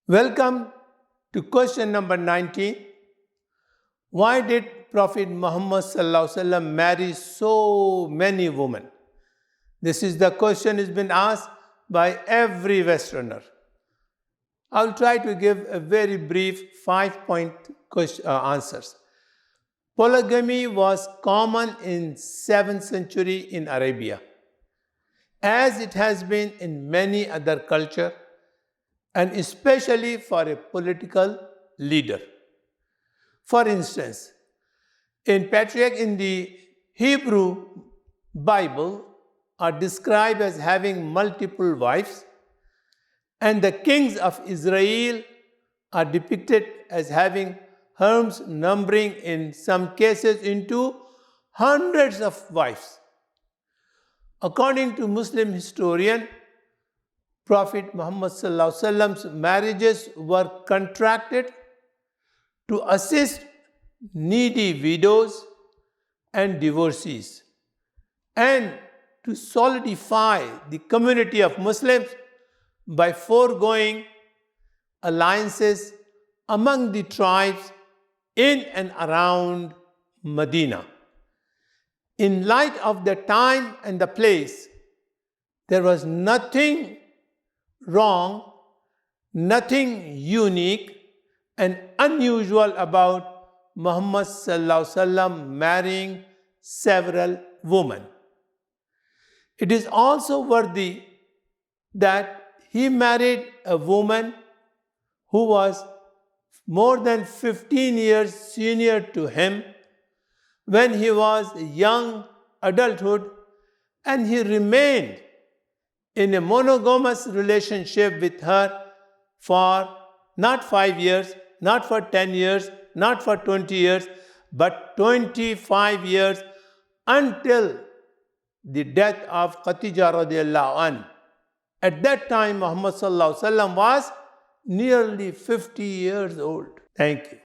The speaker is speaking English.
Welcome to question number 19. Why did Prophet Muhammad ﷺ marry so many women? This is the question has been asked by every Westerner. I'll try to give a very brief 5-point answers. Polygamy was common in 7th century in Arabia, as it has been in many other cultures, and especially for a political leader. For instance, in the Hebrew Bible are described as having multiple wives, and the kings of Israel are depicted as having harems numbering in some cases into hundreds of wives. According to Muslim historian, Prophet Muhammad ﷺ's marriages were contracted to assist needy widows and divorcees, and to solidify the community of Muslims by foregoing alliances among the tribes in and around Medina. In light of the time and the place, there was nothing wrong, nothing unique and unusual about Muhammad ﷺ marrying several women. It is also worthy that he married a woman who was more than 15 years senior to him when he was young adulthood, and he remained in a monogamous relationship with her for not 5 years, not for 10 years, not for 20 years, but 25 years until the death of Khadija radiallahu anha. At that time, Muhammad sallallahu alaihi wasallam was nearly 50 years old. Thank you.